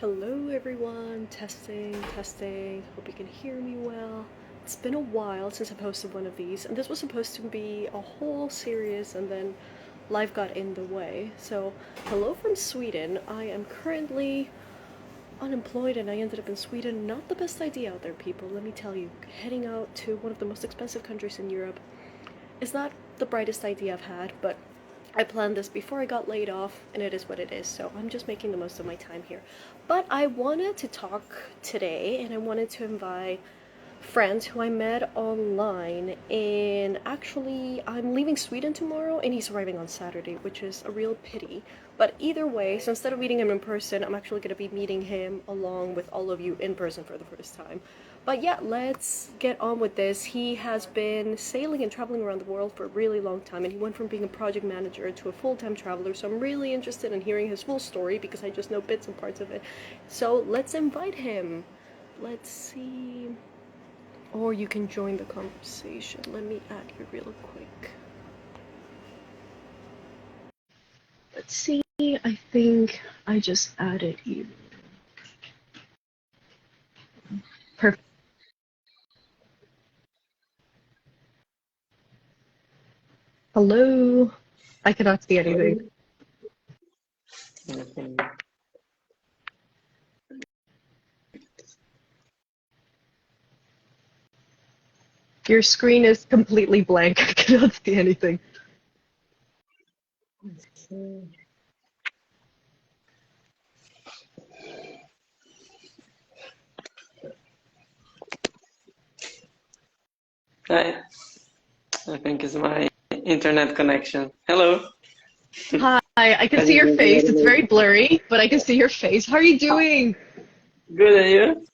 Hello everyone, testing, testing, hope you can hear me well. It's been a while since I posted one of these, and this was supposed to be a whole series and then life got in the way. So, hello from Sweden. I am currently unemployed and I ended up in Sweden. Not the best idea out there, people, let me tell you. Heading out to one of the most expensive countries in Europe is not the brightest idea I've had, but I planned this before I got laid off, and it is what it is, so I'm just making the most of my time here. But I wanted to talk today, and I wanted to invite Franz, who I met online, and actually, I'm leaving Sweden tomorrow, and he's arriving on Saturday, which is a real pity. But either way, so instead of meeting him in person, I'm actually going to be meeting him along with all of you in person for the first time. But yeah, let's get on with this. He has been sailing and traveling around the world for a really long time, and he went from being a project manager to a full-time traveler, so I'm really interested in hearing his full story because I just know bits and parts of it. So let's invite him. Let's see. Or you can join the conversation. Let me add you real quick. Let's see. I think I just added you. Perfect. Hello. I cannot see anything. Your screen is completely blank. I cannot see anything. Hi, I think it's my internet connection. Hello. Hi, I can see your face. It's very blurry, but I can see your face. How are you doing? Good, and you?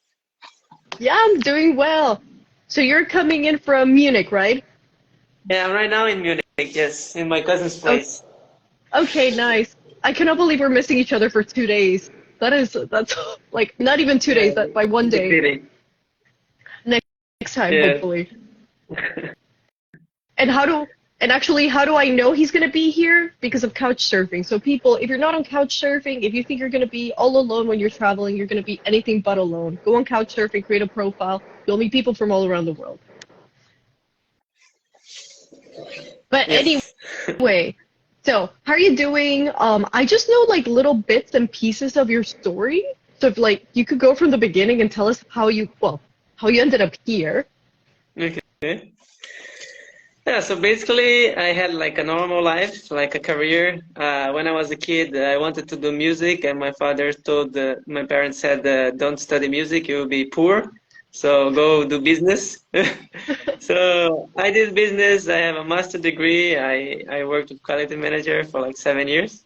Yeah, I'm doing well. So you're coming in from Munich, right? Yeah, I'm right now in Munich, yes, in my cousin's Oh, place. okay, nice. I cannot believe we're missing each other for 2 days. That's like not even 2 days, Yeah, that by one big day. city. Next time, Yeah. hopefully. And how do I know he's gonna be here? Because of couch surfing. So people, if you're not on couch surfing, if you think you're gonna be all alone when you're traveling, you're gonna be anything but alone. Go on couch surfing, create a profile. You'll meet people from all around the world. But Yes. anyway, so how are you doing? I just know like little bits and pieces of your story. So if like you could go from the beginning and tell us how you ended up here. Okay. Yeah, so basically, I had like a normal life, like a career. When I was a kid, I wanted to do music, and my father told, my parents said, don't study music, you'll be poor. So go do business. So I did business. I have a master degree. I worked with quality manager for like 7 years,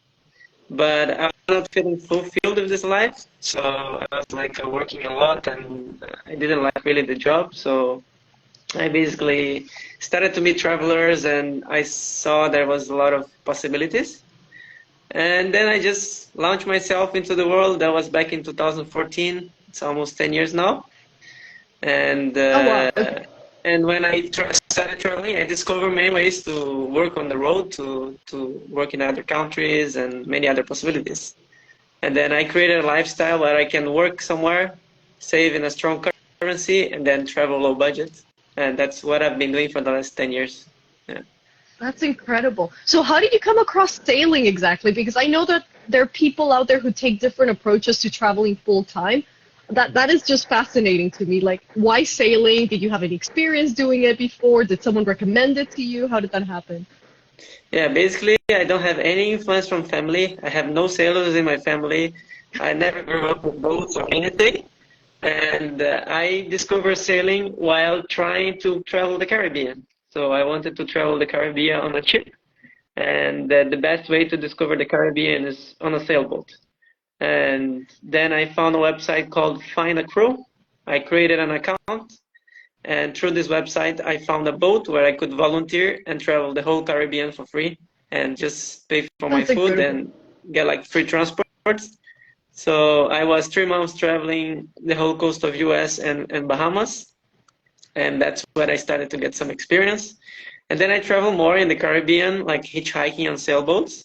but I was not feeling fulfilled with this life. So I was like working a lot, and I didn't like really the job. So I basically started to meet travelers, and I saw there was a lot of possibilities. And then I just launched myself into the world. That was back in 2014. It's almost 10 years now. And Oh wow, uh, okay. and when I started traveling, I discovered many ways to work on the road, to work in other countries, and many other possibilities. And then I created a lifestyle where I can work somewhere, save in a strong currency, and then travel low budget. And that's what I've been doing for the last 10 years. Yeah. That's incredible. So how did you come across sailing exactly? Because I know that there are people out there who take different approaches to traveling full time. That is just fascinating to me. Like, why sailing? Did you have any experience doing it before? Did someone recommend it to you? How did that happen? Yeah, basically, I don't have any influence from family. I have no sailors in my family. I never grew up with boats or anything. And I discovered sailing while trying to travel the Caribbean. So I wanted to travel the Caribbean on a ship. And the best way to discover the Caribbean is on a sailboat. And then I found a website called Find a Crew. I created an account, and through this website, I found a boat where I could volunteer and travel the whole Caribbean for free and just pay for my That's food incredible. and get like free transport. So I was 3 months traveling the whole coast of US and Bahamas, and that's where I started to get some experience. And then I travel more in the Caribbean, like hitchhiking on sailboats.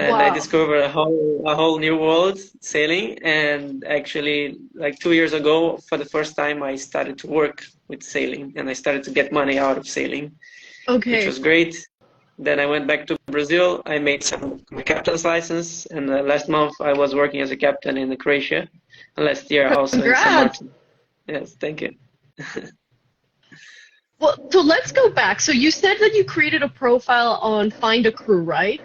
and I Wow. discovered a whole new world sailing. And actually, like 2 years ago, for the first time, I started to work with sailing, and I started to get money out of sailing, which Okay. was great. Then I went back to Brazil. I made my captain's license, and last month I was working as a captain in Croatia, and last year also in San Congrats. Martin. Yes, thank you. Well, so let's go back. So you said that you created a profile on Find a Crew, right?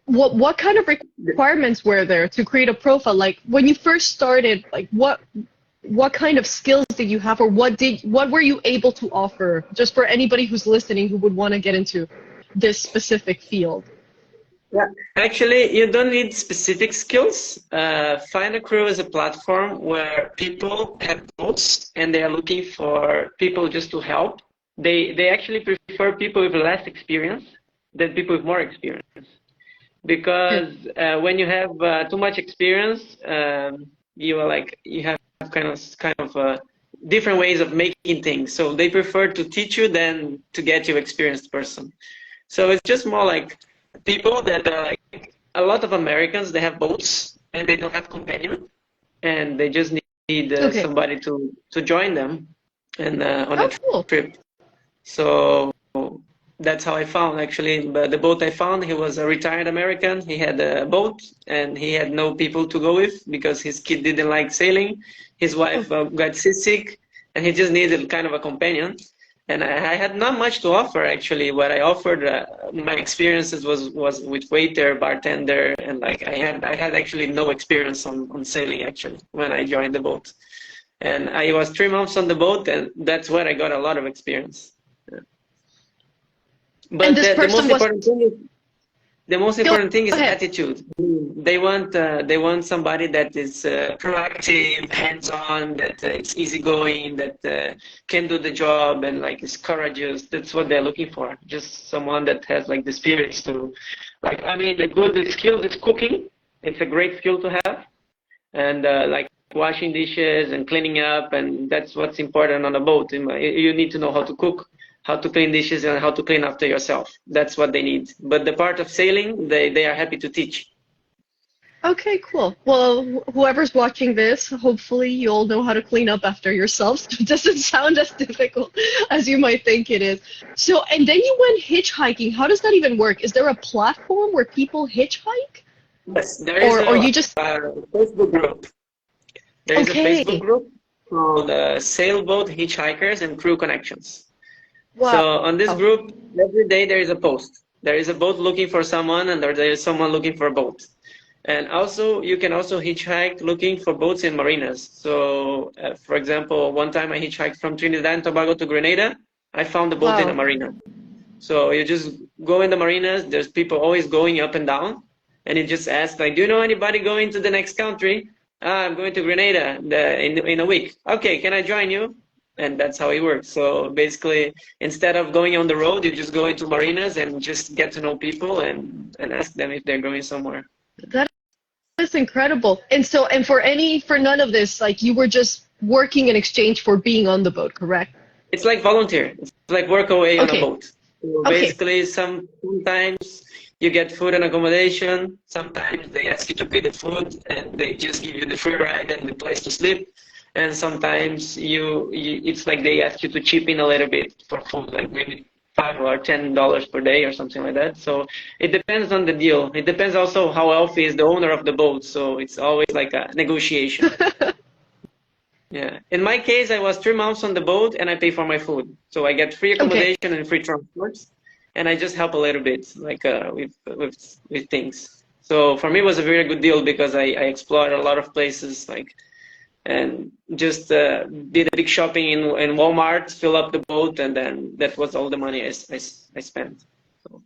What kind of requirements were there to create a profile? Like when you first started, like what kind of skills did you have, or what were you able to offer, just for anybody who's listening who would want to get into this specific field? Yeah, actually, you don't need specific skills. Find a Crew is a platform where people have boats and they are looking for people just to help. They actually prefer people with less experience than people with more experience, because when you have too much experience, you have kind of different ways of making things. So they prefer to teach you than to get you experienced person. So it's just more like people that are like a lot of Americans. They have boats and they don't have companion, and they just need Okay. somebody to join them and on a Oh, cool. trip. So that's how I found actually the boat I found. He was a retired American. He had a boat and he had no people to go with because his kid didn't like sailing. His wife got seasick, and he just needed kind of a companion. And I had not much to offer actually. What I offered, my experiences was with waiter, bartender, and like I had actually no experience on sailing actually when I joined the boat. And I was 3 months on the boat, and that's where I got a lot of experience. Yeah. And But this the most person was. important thing is the most Go important thing is ahead. attitude. They want somebody that is proactive, hands-on, that is easygoing, that can do the job and like is courageous. That's what they're looking for. Just someone that has like the spirits to, like I mean, the good skill is cooking. It's a great skill to have, and like washing dishes and cleaning up, and that's what's important on a boat. You need to know how to cook, how to clean dishes, and how to clean after yourself. That's what they need. But the part of sailing, they are happy to teach. Okay, cool. Well, whoever's watching this, hopefully you'll know how to clean up after yourselves. It doesn't sound as difficult as you might think it is. So, and then you went hitchhiking. How does that even work? Is there a platform where people hitchhike? Yes, there is Or a, you just, a Facebook group. There is a Facebook okay. group called Sailboat, Hitchhikers, and Crew Connections. Wow. So on this group, every day there is a post. There is a boat looking for someone, and there is someone looking for a boat. And also, you can also hitchhike looking for boats in marinas. So, for example, one time I hitchhiked from Trinidad and Tobago to Grenada. I found a boat in a Wow. marina. So you just go in the marinas. There's people always going up and down, and you just ask like, "Do you know anybody going to the next country?" I'm going to Grenada in a week. Okay, can I join you? And that's how it works. So basically, instead of going on the road, you just go into marinas and just get to know people and ask them if they're going somewhere. That is incredible. And so, and for none of this, like you were just working in exchange for being on the boat, correct? It's like volunteer. It's like work away on a Okay. boat. So Okay. basically, sometimes you get food and accommodation. Sometimes they ask you to pay the food, and they just give you the free ride and the place to sleep. And sometimes it's like they ask you to chip in a little bit for food, like maybe $5 or $10 per day or something like that. So it depends on the deal. It depends also how wealthy is the owner of the boat. So it's always like a negotiation. Yeah. In my case, I was 3 months on the boat and I pay for my food. So I get free Okay. accommodation and free transport, and I just help a little bit, like with things. So for me, it was a very good deal because I explored a lot of places, like, and just did a big shopping in Walmart, fill up the boat, and then that was all the money I spent. So,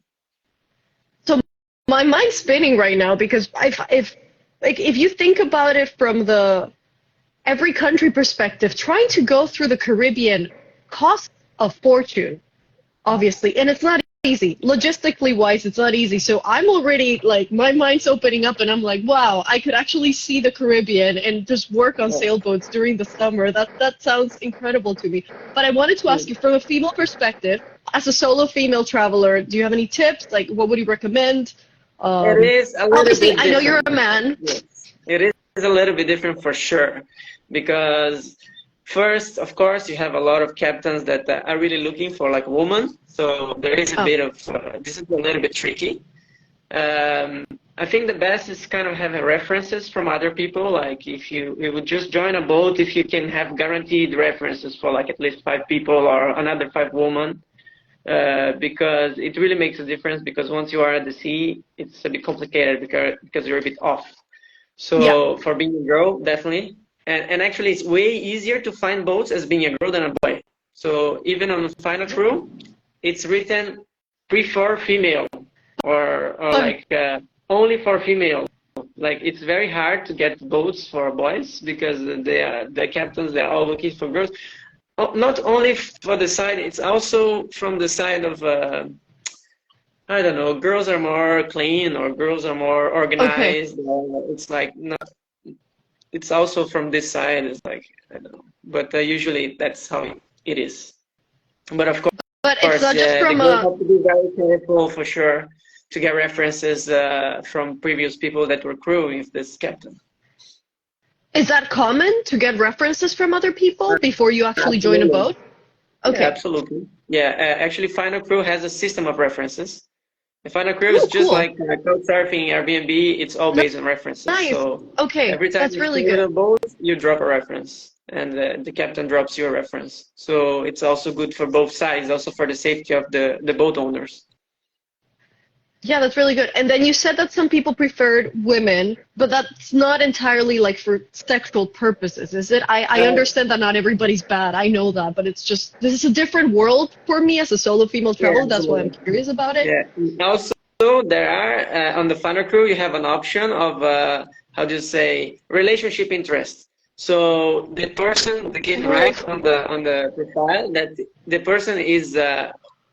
So my mind's spinning right now because if you think about it from the every country perspective, trying to go through the Caribbean costs a fortune, obviously, and it's not easy. Logistically wise, it's not easy. So I'm already like my mind's opening up and I'm like, wow, I could actually see the Caribbean and just work on sailboats during the summer. That sounds incredible to me. But I wanted to ask you from a female perspective, as a solo female traveler, do you have any tips? Like what would you recommend? It is a little Obviously, bit I know you're different. a man. Yes. It is a little bit different for sure, because first, of course, you have a lot of captains that are really looking for like a woman. So there is a Oh, bit of this is a little bit tricky. I think the best is kind of having references from other people. Like if you would just join a boat, if you can have guaranteed references for like at least 5 people or another 5 women, because it really makes a difference. Because once you are at the sea, it's a bit complicated because you're a bit off. yeah. So for being a girl, definitely, and actually, it's way easier to find boats as being a girl than a boy. So even on the final crew, it's written prefer female or Oh, like only for female. Like it's very hard to get boats for boys because the captains, they're all looking for girls. Not only for the side, it's also from the side of I don't know, girls are more clean or girls are more okay. organized. It's like not. It's also from this side. It's like I don't know, but usually that's how it is. But of But it's course, not just the from girls a. have to be very careful for sure to get references from previous people that were crewing with this captain. Is that common to get references from other people before you actually join a Absolutely. boat? Yeah, Okay. absolutely. Yeah, actually, Final Crew has a system of references. The Final Crew is Oh, just cool. like Couchsurfing, Airbnb. It's all based on references. Nice. So Okay, every time that's you really stay in good. a boat, you drop a reference, and the captain drops your reference. So it's also good for both sides, also for the safety of the boat owners. Yeah, that's really good. And then you said that some people preferred women, but that's not entirely like for sexual purposes, is it? I Uh, understand that not everybody's bad. I know that, but it's just this is a different world for me as a solo female yeah, traveler. That's why I'm absolutely. curious about it. Yeah. Also, there are on the Final Crew, you have an option of how do you say relationship interest. So the person, the kid Oh, writes on the profile that the person is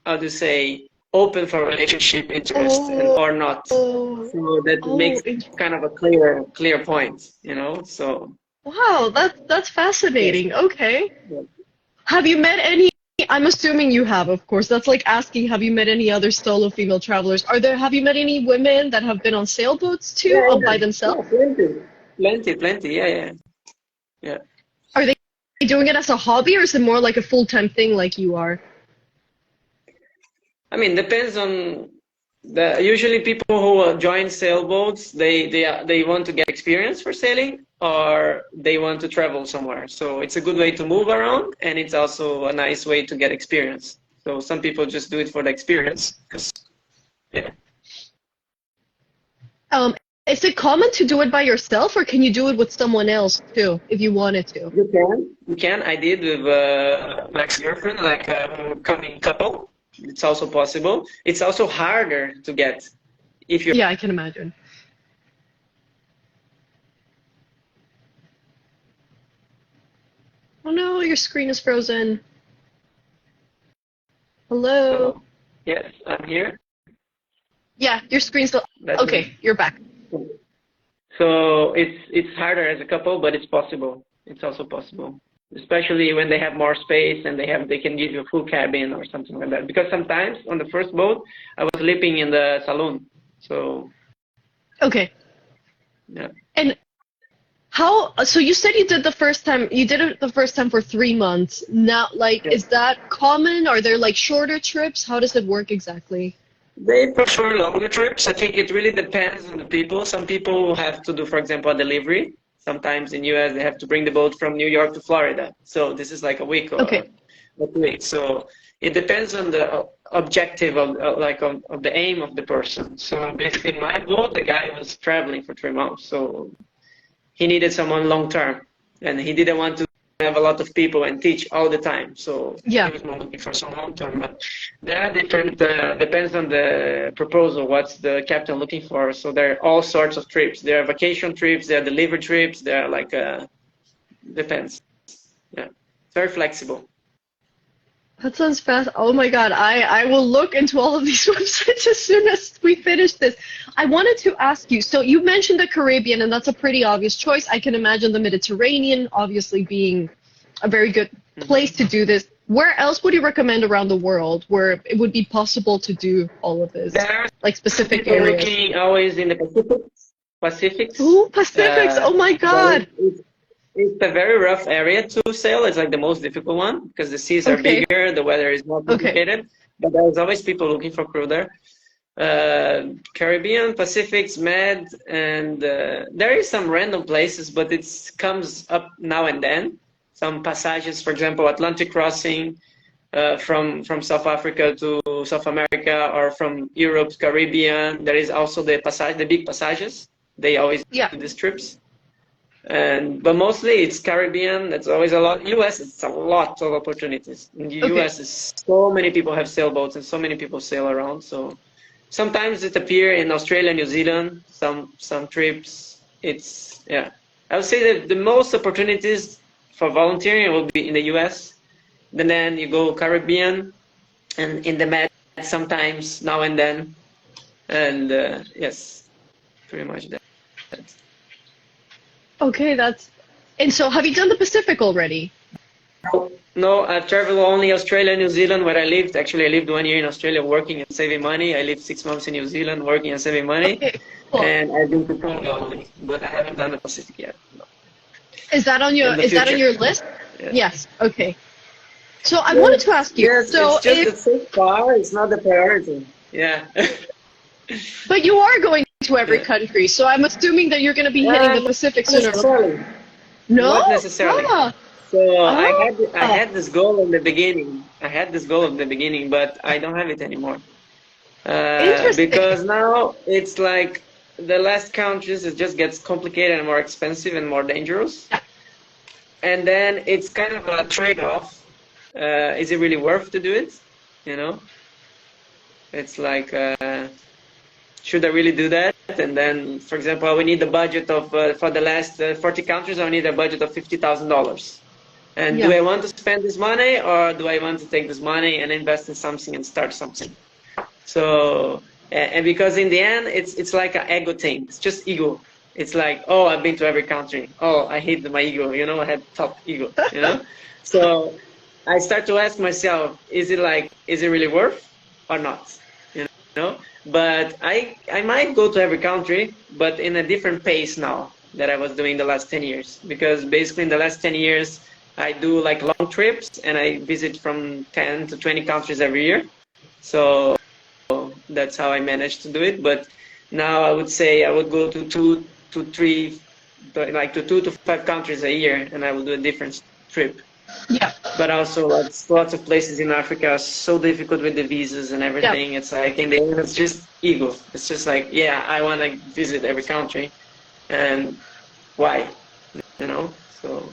how do you say open for relationship interest and oh, or not. oh, So that oh, makes kind of a clear point, you know. So wow, that's yes. fascinating. Okay. Have you met any? I'm assuming you have, of course. That's like asking, have you met any other solo female travelers? Have you met any women that have been on sailboats too, Yeah, by yeah, themselves? yeah, plenty. Yeah, yeah, yeah. Are they doing it as a hobby or is it more like a full-time thing like you are? I mean, depends on the usually people who join sailboats, they want to get experience for sailing or they want to travel somewhere. So it's a good way to move around and it's also a nice way to get experience. So some people just do it for the experience. 'Cause, yeah. Um, is it common to do it by yourself or can you do it with someone else too, if you wanted to? You can. You can. I did with my ex-girlfriend, like a coming couple. It's also possible. It's also harder to get if you're Yeah, I can imagine. Oh no, your screen is frozen. Hello? so. Yes, I'm here. Yeah, your screen's still. That's me. Okay, you're back. So it's harder as a couple, but it's possible. It's also possible, especially when they have more space and they can give you a full cabin or something like that. Because sometimes on the first boat, I was sleeping in the saloon. So Okay. yeah, And so you said you did it the first time for 3 months. Now, like, yeah. is that common? Are there like shorter trips? How does it work exactly? They prefer longer trips. I think it really depends on the people. Some people have to do, for example, a delivery. Sometimes in US they have to bring the boat from New York to Florida. So this is like a week Okay. or 2 weeks. So it depends on the objective of the aim of the person. So basically, in my boat, the guy was traveling for 3 months. So he needed someone long term, and he didn't want to have a lot of people and teach all the time. So he Yeah. was more looking for some long term. But there are different depends on the proposal. What's the captain looking for? So there are all sorts of trips. There are vacation trips. There are delivery trips. There are like depends. Yeah, it's very flexible. That sounds fast. Oh my God. I will look into all of these websites as soon as we finish this. I wanted to ask you, so you mentioned the Caribbean, and that's a pretty obvious choice. I can imagine the Mediterranean obviously being a very good place Hmm. to do this Where else would you recommend around the world where it would be possible to do all of this? There are Like specific people areas? looking always in the Pacifics. Ooh, Pacifics! Oh my But God! it's a very rough area to sail. It's like the most difficult one because the seas are Okay. bigger, the weather is more Okay. complicated. But there's always people looking for crew there. Caribbean, Pacifics, Med, and there is some random places, but it comes up now and then. Some passages, for example, Atlantic crossing from South Africa to South America, or from Europe to Caribbean. There is also the passage, the big passages. They always do these trips. But mostly it's Caribbean. That's always a lot. US, it's a lot of opportunities. In the US, is so many people have sailboats and so many people sail around. So sometimes it appears in Australia, New Zealand. Some trips. It's I would say that the most opportunities for volunteering will be in the US. And then you go Caribbean and in the Med sometimes now and then. And yes, pretty much that. Okay, and so have you done the Pacific already? No, I've traveled only Australia, New Zealand, where I lived. Actually, I lived 1 year in Australia working and saving money. I lived 6 months in New Zealand working and saving money. Okay, cool. And I've been to Canada only, but I haven't done the Pacific yet. No. Is that on your list? Yes. Okay. So I wanted to ask you. Yes, so it's just so far. It's not the priority. Yeah. But you are going to every country, so I'm assuming that you're going to be hitting the Pacific sooner. Not necessarily. No, not necessarily. So I had this goal in the beginning. But I don't have it anymore. Because now it's like the last countries, it just gets complicated and more expensive and more dangerous. Yeah. And then it's kind of a trade-off. Is it really worth to do it? You know, it's like, should I really do that? And then, for example, we need a budget of for the last 40 countries, I need a budget of $50,000. And do I want to spend this money, or do I want to take this money and invest in something and start something? So, and because in the end, it's like an ego thing. It's just ego. It's like, oh, I've been to every country. Oh, I hate my ego. You know, I have top ego. You know, so I start to ask myself, is it really worth or not? You know, but I might go to every country, but in a different pace now that I was doing the last 10 years. Because basically in the last 10 years, I do like long trips and I visit from 10 to 20 countries every year. So that's how I managed to do it. But now I would say I would go to 2 to 5 countries a year, and I will do a different trip. Yeah. But also lots of places in Africa are so difficult with the visas and everything. Yeah. It's like in the end, it's just ego. It's just like, yeah, I want to visit every country, and why, you know? So,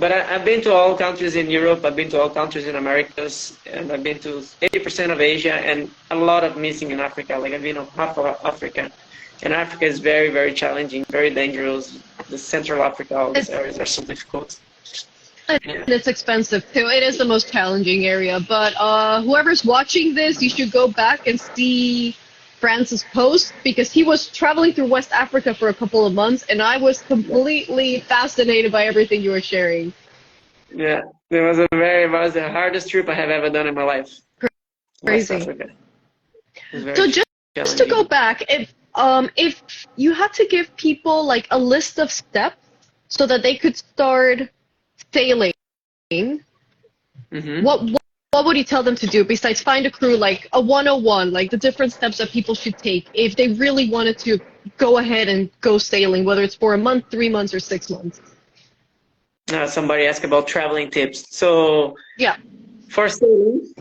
but I've been to all countries in Europe. I've been to all countries in Americas, and I've been to 80% of Asia, and a lot of missing in Africa. Like I've been to half of Africa, and Africa is very, very challenging, very dangerous. The Central Africa, all these areas are so difficult. And it's expensive too. It is the most challenging area. But whoever's watching this, you should go back and see Franz's post, because he was traveling through West Africa for a couple of months, and I was completely fascinated by everything you were sharing. Yeah, it was the hardest trip I have ever done in my life. Crazy. West Africa. So just to go back, if you had to give people like a list of steps so that they could start sailing, what would you tell them to do besides find a crew, like a 101, like the different steps that people should take if they really wanted to go ahead and go sailing, whether it's for a month, 3 months, or 6 months? Somebody asked about traveling tips. So yeah, for sailing,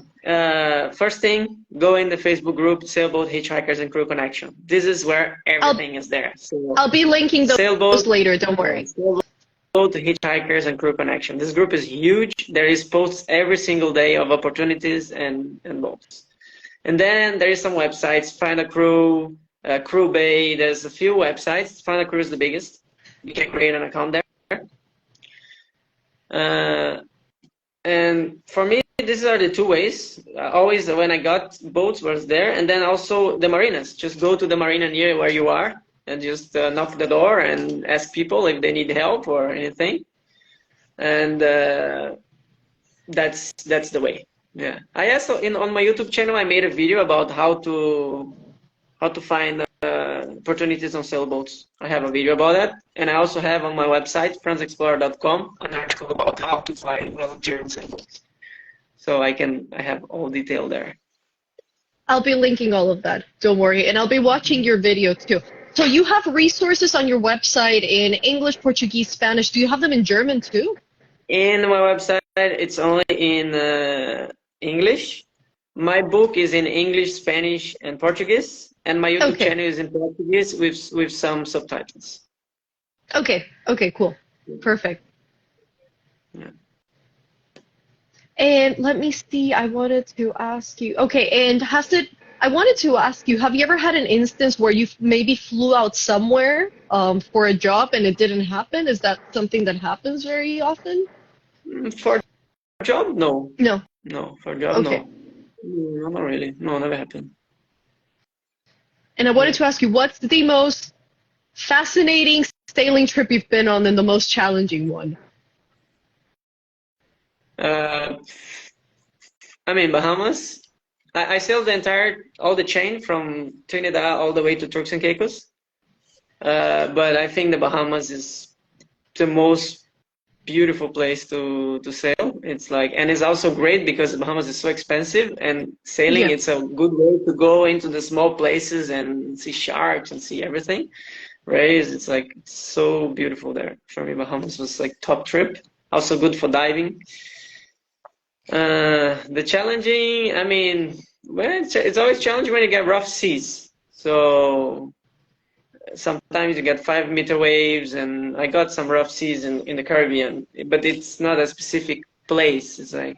first thing, go in the Facebook group Sailboat, Hitchhikers, and Crew Connection. This is where everything is there. So I'll be linking those Sailboat, later, don't worry. Sailboat, Hitchhikers, and Crew Connection. This group is huge. There is posts every single day of opportunities and boats. And then there is some websites, Find a Crew, Crew Bay. There's a few websites. Find a Crew is the biggest. You can create an account there. And for me, these are the two ways. Always when I got boats was there, and then also the marinas. Just go to the marina near where you are and just knock the door and ask people if they need help or anything. And that's the way. Yeah. I also on my YouTube channel I made a video about how to find opportunities on sailboats. I have a video about that, and I also have on my website franzexplorer.com an article about how to find volunteer on sailboats. So I have all detail there. I'll be linking all of that. Don't worry, and I'll be watching your video too. So you have resources on your website in English, Portuguese, Spanish. Do you have them in German too? In my website, it's only in English. My book is in English, Spanish, and Portuguese, and my YouTube channel is in Portuguese with some subtitles. Okay. Okay. Cool. Perfect. Yeah. And let me see. I wanted to ask you. Okay. And I wanted to ask you, have you ever had an instance where you maybe flew out somewhere for a job and it didn't happen? Is that something that happens very often? For a job, no. No. No, for a job, no. No, not really. No, never happened. And I wanted to ask you, what's the most fascinating sailing trip you've been on and the most challenging one? I mean, Bahamas. I sailed all the chain from Trinidad all the way to Turks and Caicos. But I think the Bahamas is the most beautiful place to sail. It's like, and it's also great because the Bahamas is so expensive, and sailing, it's a good way to go into the small places and see sharks and see everything. Rays, it's like so beautiful there. For me, Bahamas was like top trip. Also good for diving. The challenging, I mean, well, it's always challenging when you get rough seas. So sometimes you get 5-meter waves, and I got some rough seas in the Caribbean, but it's not a specific place. It's like,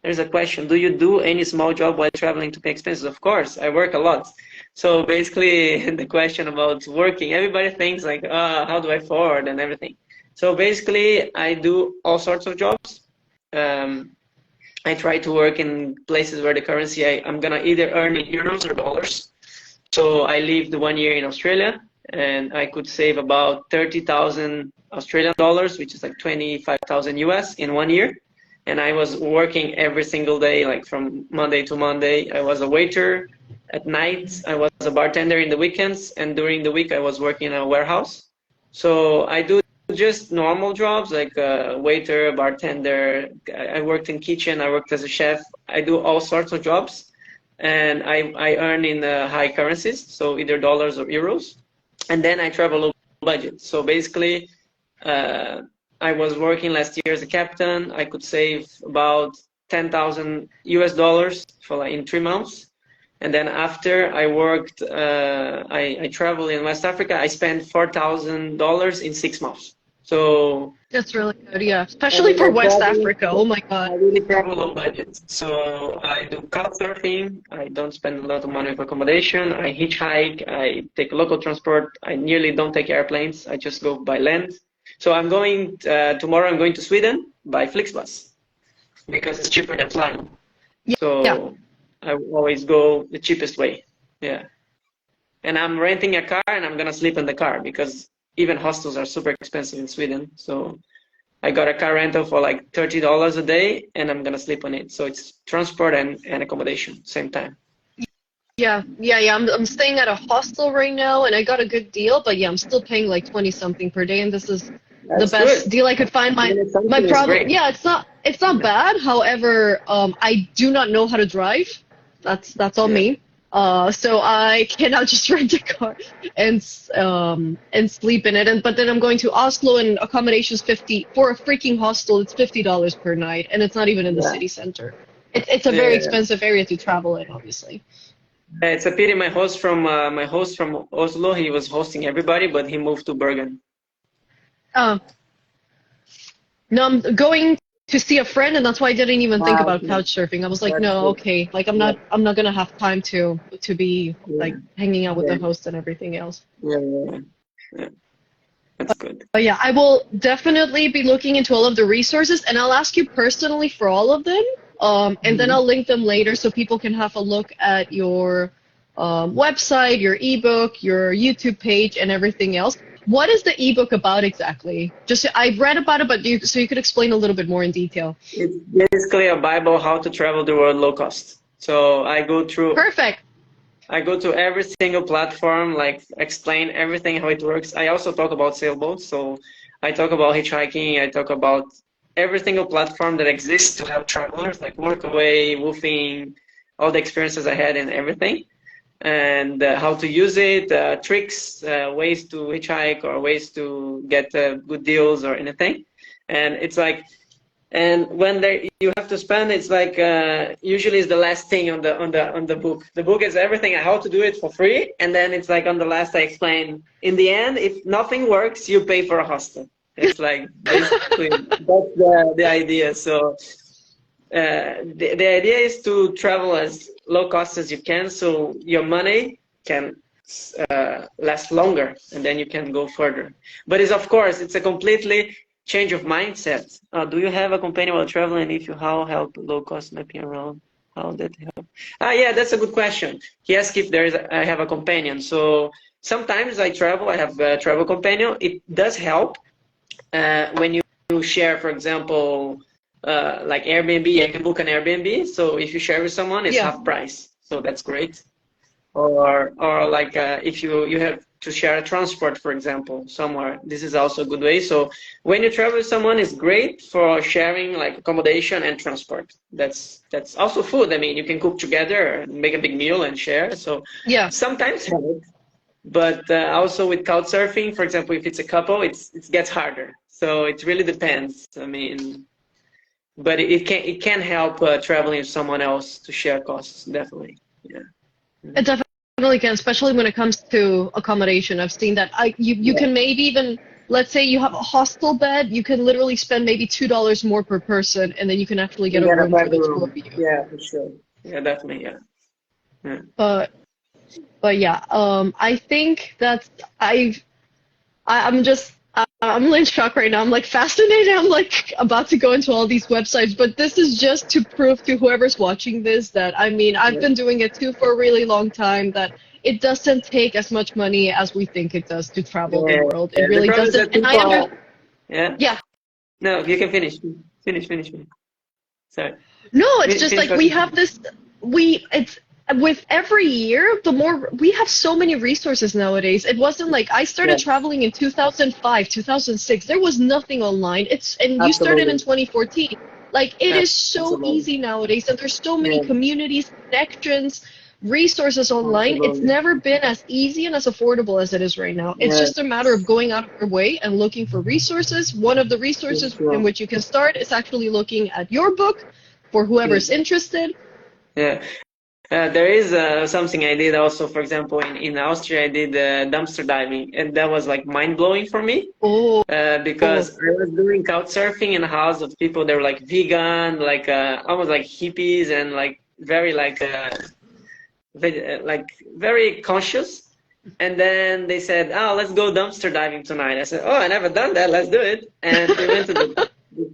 there's a question, do you do any small job while traveling to pay expenses? Of course, I work a lot. So basically, the question about working, everybody thinks like, how do I afford and everything. So basically, I do all sorts of jobs. I try to work in places where the currency, I'm gonna either earn in euros or dollars. So I lived 1 year in Australia, and I could save about 30,000 Australian dollars, which is like 25,000 US in 1 year. And I was working every single day, like from Monday to Monday. I was a waiter at night. I was a bartender in the weekends, and during the week I was working in a warehouse. So I do just normal jobs like a waiter, bartender. I worked in kitchen. I worked as a chef. I do all sorts of jobs, and I earn in high currencies, so either dollars or euros. And then I travel low budget. So basically, I was working last year as a captain. I could save about 10,000 US dollars for like in 3 months. And then after I worked, I traveled in West Africa. I spent $4,000 in 6 months. So that's really good, yeah. Especially for West Africa. Oh my God. I really travel low budget. So I do couch surfing. I don't spend a lot of money for accommodation. I hitchhike. I take local transport. I nearly don't take airplanes. I just go by land. So I'm going tomorrow. I'm going to Sweden by Flixbus because it's cheaper than flying. So I always go the cheapest way. Yeah. And I'm renting a car, and I'm gonna sleep in the car because even hostels are super expensive in Sweden. So I got a car rental for like $30 a day, and I'm gonna sleep on it. So it's transport and accommodation same time. Yeah. I'm staying at a hostel right now, and I got a good deal, but yeah, I'm still paying like 20 something per day, and this is the best deal I could find. My problem, it's not bad. However, I do not know how to drive. That's all me. So I cannot just rent a car and sleep in it. But then I'm going to Oslo, and accommodation's $50 for a freaking hostel. It's $50 per night, and it's not even in the city center. It's a very expensive area to travel in, obviously. It's a pity. My host from Oslo, he was hosting everybody, but he moved to Bergen. No, I'm going to see a friend, and that's why I didn't even think about couch surfing. I was like, no, okay, like I'm not gonna have time to be like hanging out with the host and everything else. Yeah. That's good. But yeah, I will definitely be looking into all of the resources, and I'll ask you personally for all of them. And then I'll link them later so people can have a look at your website, your ebook, your YouTube page, and everything else. What is the ebook about exactly? Just I read about it, but so you could explain a little bit more in detail. It's basically a Bible how to travel the world low cost. So I go through. Perfect. I go to every single platform, like explain everything how it works. I also talk about sailboats, so I talk about hitchhiking. I talk about every single platform that exists to help travelers, like Workaway, Woofing, all the experiences I had and everything, and how to use it, tricks, ways to hitchhike or ways to get good deals or anything. And it's like, and when you have to spend, it's like usually it's the last thing on the book. The book is everything how to do it for free, and then it's like on the last I explain. In the end, if nothing works, you pay for a hostel. It's like basically that's the idea. So the idea is to travel as low cost as you can, so your money can last longer, and then you can go further. But it's of course it's a completely change of mindset. Do you have a companion while traveling? If you, how help low cost mapping around? How that help? Yeah, that's a good question. He asked if I have a companion. So sometimes I travel. I have a travel companion. It does help when you share, for example, like Airbnb. You can book an Airbnb. So if you share with someone, it's half price. So that's great. Or like if you have to share a transport, for example, somewhere, this is also a good way. So when you travel with someone, it's great for sharing like accommodation and transport. That's also food. I mean, you can cook together and make a big meal and share. So yeah, sometimes help, but also with couchsurfing, for example, if it's a couple, it gets harder. So it really depends. I mean, but it can help traveling with someone else to share costs, definitely. Yeah. it definitely can, especially when it comes to accommodation. I've seen that. You can maybe even, let's say you have a hostel bed, you can literally spend maybe $2 more per person, and then you can actually get a room for the two of you. Yeah, for sure. Yeah, definitely. Yeah. But yeah, I think that I'm in shock right now. I'm like fascinated. I'm like about to go into all these websites, but this is just to prove to whoever's watching this that, I mean, I've been doing it too for a really long time, that it doesn't take as much money as we think it does to travel the world. It really doesn't. And I understand. Yeah. No, you can finish. Finish. Sorry. No, it's just like we have this. It's with every year, the more we have so many resources nowadays. It wasn't like I started traveling in 2005, 2006. There was nothing online. You started in 2014. Like it is so easy nowadays, and there's so many communities, connections, resources online. It's never been as easy and as affordable as it is right now. It's just a matter of going out of your way and looking for resources. One of the resources in which you can start is actually looking at your book for whoever's interested. Yeah. There is something I did also, for example, in Austria, I did dumpster diving, and that was like mind-blowing for me because I was doing couchsurfing in a house of people that were like vegan, like almost like hippies, and like very like very conscious. And then they said, "Oh, let's go dumpster diving tonight." I said, "Oh, I never done that. Let's do it." And we went to the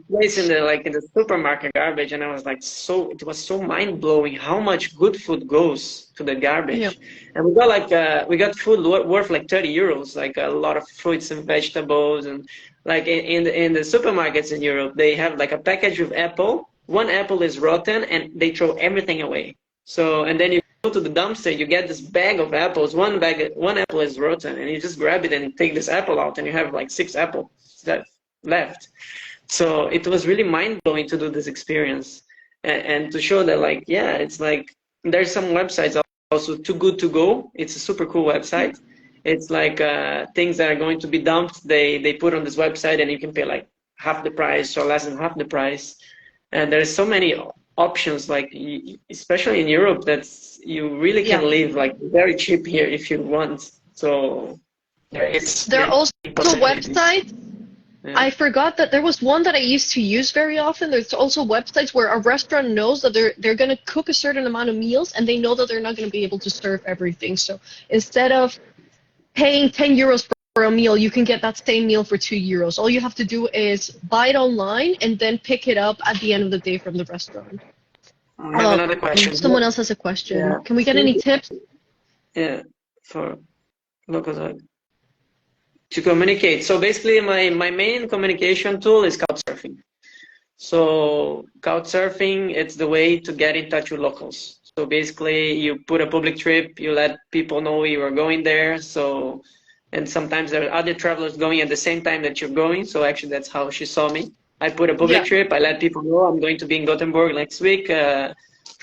place in the supermarket garbage, and I was like, it was so mind blowing how much good food goes to the garbage. And we got food worth like €30, like a lot of fruits and vegetables, and like in the supermarkets in Europe, they have like a package of apple. One apple is rotten, and they throw everything away. So, and then you go to the dumpster, you get this bag of apples. One apple is rotten, and you just grab it and take this apple out, and you have like 6 apples left. So it was really mind-blowing to do this experience and to show that, like, yeah, it's like there's some websites also, Too Good To Go. It's a super cool website. It's like things that are going to be dumped, they put on this website, and you can pay like half the price or less than half the price. And there's so many options, like especially in Europe, that you really can live like very cheap here if you want. So there are also websites. I forgot that there was one that I used to use very often. There's also websites where a restaurant knows that they're going to cook a certain amount of meals, and they know that they're not going to be able to serve everything. So instead of paying €10 for a meal, you can get that same meal for €2. All you have to do is buy it online and then pick it up at the end of the day from the restaurant. I have another question. Someone else has a question. Yeah. Can we get any tips? Yeah, for locals. to communicate. So basically, my main communication tool is couchsurfing. So couchsurfing, it's the way to get in touch with locals. So basically, you put a public trip, you let people know you are going there. So, and sometimes there are other travelers going at the same time that you're going. So actually, that's how she saw me. I put a public trip. I let people know I'm going to be in Gothenburg next week. I'm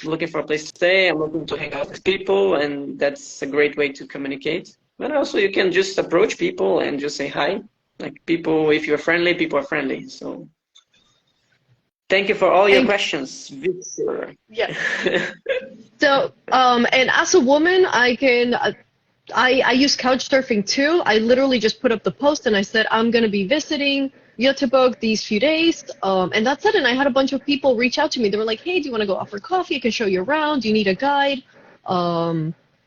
looking for a place to stay. I'm looking to hang out with people, and that's a great way to communicate. But also, you can just approach people and just say hi. Like people, if you're friendly, people are friendly. So. Thank you for all your questions, Victor. Yeah. So, and as a woman, I use couchsurfing too. I literally just put up the post and I said, I'm going to be visiting Gothenburg these few days. And that's it. And I had a bunch of people reach out to me. They were like, hey, do you want to go out for coffee? I can show you around. Do you need a guide?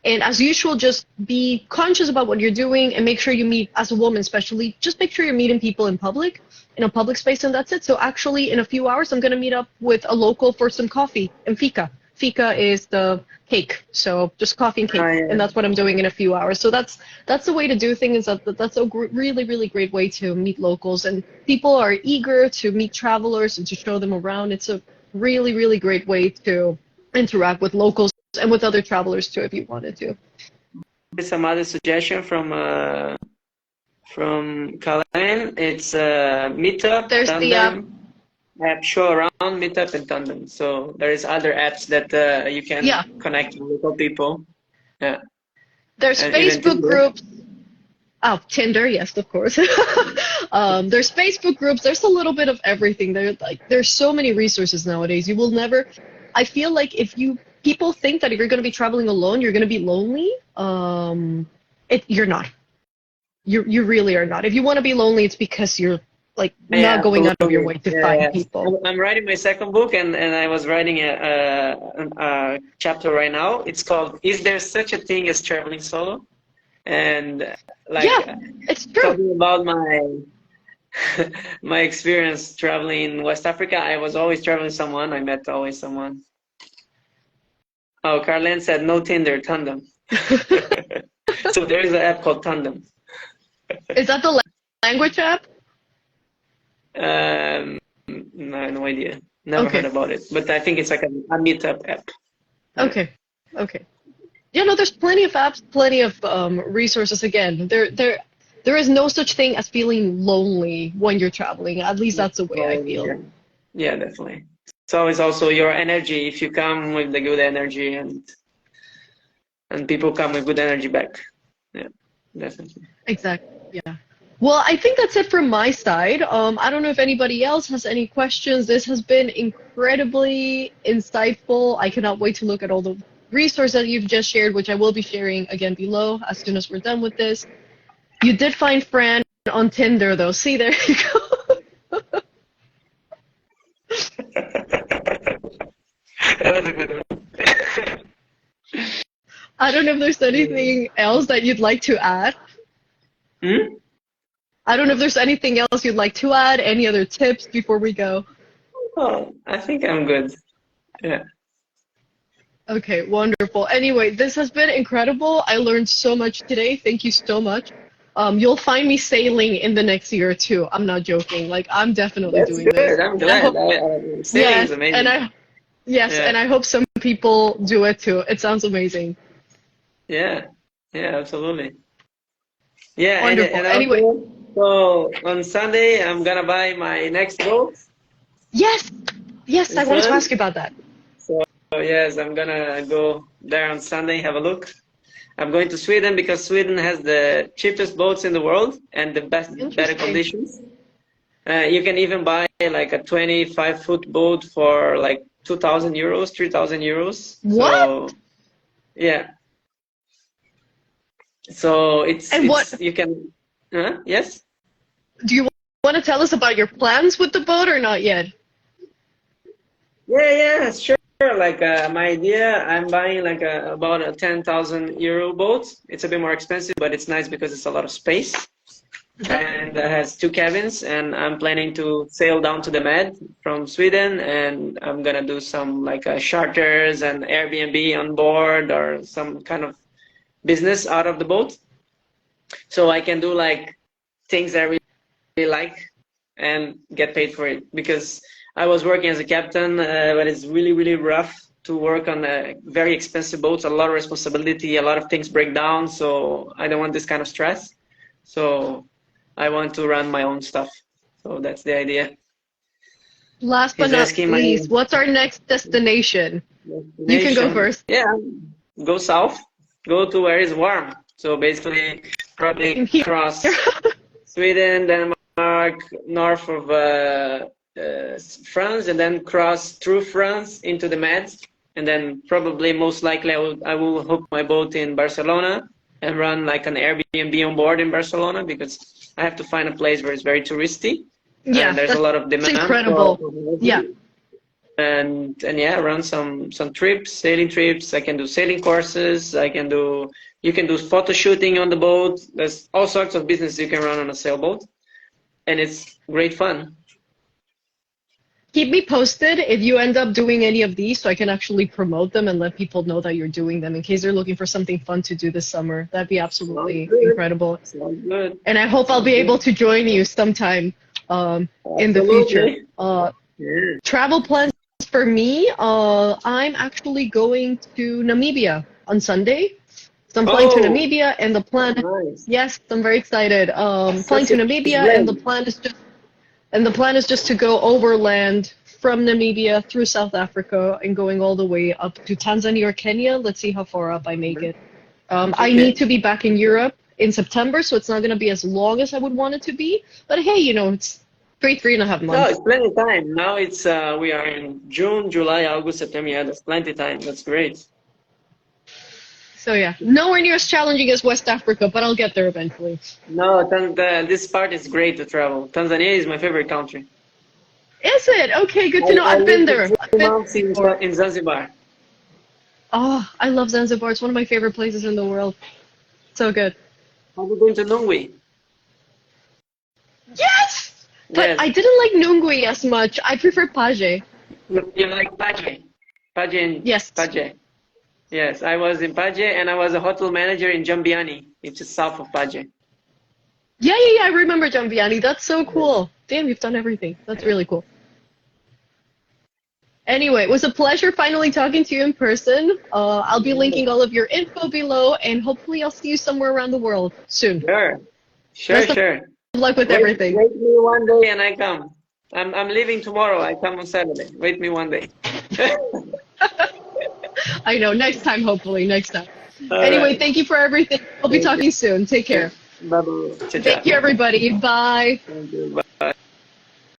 And as usual, just be conscious about what you're doing and make sure you meet, as a woman especially, just make sure you're meeting people in public. In a public space, and that's it. So actually, in a few hours, I'm going to meet up with a local for some coffee and fika. Fika is the cake, so just coffee and cake, and that's what I'm doing in a few hours. So that's the way to do things. That's a really, really great way to meet locals, and people are eager to meet travelers and to show them around. It's a really, really great way to interact with locals and with other travelers too, if you wanted to. Some other suggestion from Colleen, it's Meetup, There's Tandem, app Show Around, Meetup, and Tandem. So there is other apps that you can connect with local people. Yeah. There's and Facebook groups. Oh, Tinder, yes, of course. There's Facebook groups. There's a little bit of everything. There's so many resources nowadays. You will never. I feel like people think that if you're going to be traveling alone, you're going to be lonely. You're not. You really are not. If you want to be lonely, it's because you're not going out of your way to find people. I'm writing my second book, and I was writing a chapter right now. It's called "Is There Such a Thing as Traveling Solo?" And it's true. Talking about my experience traveling in West Africa, I was always traveling with someone. I met always someone. Oh, Carlene said no Tinder, Tandem. So there is an app called Tandem. Is that the language app? No idea. Never heard about it. But I think it's like a meetup app. Okay. Yeah, no, there's plenty of apps, plenty of resources. Again, there is no such thing as feeling lonely when you're traveling. At least that's the way I feel. Yeah, definitely. So it's also your energy. If you come with the good energy, and people come with good energy back. Yeah, definitely. Exactly. Yeah. Well, I think that's it from my side. I don't know if anybody else has any questions. This has been incredibly insightful. I cannot wait to look at all the resources that you've just shared, which I will be sharing again below as soon as we're done with this. You did find Fran on Tinder, though. See, there you go. That was a good one. I don't know if there's anything else that you'd like to add. I don't know if there's anything else you'd like to add, any other tips before we go. Oh, I think I'm good. Yeah. Okay, wonderful. Anyway, this has been incredible. I learned so much today. Thank you so much. You'll find me sailing in the next year or two. I'm not joking. I'm definitely doing this. I'm glad. Sailing is amazing. And I hope some people do it too. It sounds amazing. Yeah, absolutely. Yeah, wonderful. And anyway, so on Sunday I'm gonna buy my next boat. Yes, I wanted to ask you about that. So yes, I'm gonna go there on Sunday, have a look. I'm going to Sweden because Sweden has the cheapest boats in the world and the better conditions. You can even buy like a 25-foot boat for like 2,000 euros, 3,000 euros. What? So, yeah. So you can. Yes. Do you want to tell us about your plans with the boat or not yet? Yeah, sure. Like my idea, I'm buying like about a 10,000 euro boat. It's a bit more expensive, but it's nice because it's a lot of space. And it has 2 cabins, and I'm planning to sail down to the Med from Sweden, and I'm gonna do some like charters and Airbnb on board or some kind of business out of the boat. So I can do like things I really like and get paid for it, because I was working as a captain, but it's really, really rough to work on very expensive boats, a lot of responsibility, a lot of things break down. So I don't want this kind of stress. So I want to run my own stuff. So that's the idea. Last but He's not asking least, what's our next destination? You can go first. Yeah, go south. Go to where it's warm. So basically, probably cross Sweden, Denmark, north of France, and then cross through France into the Med. And then probably, most likely, I will hook my boat in Barcelona and run like an Airbnb on board in Barcelona, because I have to find a place where it's very touristy. Yeah, and there's a lot of demand. It's incredible. Yeah. And yeah, run some trips, sailing trips. I can do sailing courses. You can do photo shooting on the boat. There's all sorts of business you can run on a sailboat, and it's great fun. Keep me posted if you end up doing any of these, so I can actually promote them and let people know that you're doing them in case they're looking for something fun to do this summer. That'd be absolutely incredible. Sounds good. And I hope I'll be able to join you sometime in the future. Travel plans for me, I'm actually going to Namibia on Sunday. So I'm flying to Namibia, and the plan. Nice. Yes, I'm very excited. Flying to Namibia, and the plan is just to go overland from Namibia through South Africa and going all the way up to Tanzania or Kenya. Let's see how far up I make it. I need to be back in Europe in September, so it's not going to be as long as I would want it to be. But hey, it's 3.5 months. No, it's plenty of time. Now it's we are in June, July, August, September. Yeah, that's plenty of time. That's great. So yeah, nowhere near as challenging as West Africa, but I'll get there eventually. No, this part is great to travel. Tanzania is my favorite country. Is it? Okay, good to know. I've been there. In Zanzibar. Oh, I love Zanzibar. It's one of my favorite places in the world. So good. Have you been to Nungwi? Yes! But Yes. I didn't like Nungwi as much. I prefer Paje. You like Paje? Yes. Paje. Yes, I was in Paje, and I was a hotel manager in Jambiani, which is south of Paje. Yeah, I remember Jambiani. That's so cool. Damn, you've done everything. That's really cool. Anyway, it was a pleasure finally talking to you in person. I'll be linking all of your info below, and hopefully I'll see you somewhere around the world soon. Sure. Best of luck with everything. Wait me one day and I come. I'm leaving tomorrow. I come on Saturday. Wait me one day. I know. Next time, hopefully. Next time. All Anyway, right. thank you for everything. We'll be talking soon. Take care. Bye-bye. Thank you, everybody. Bye. Thank you. Bye.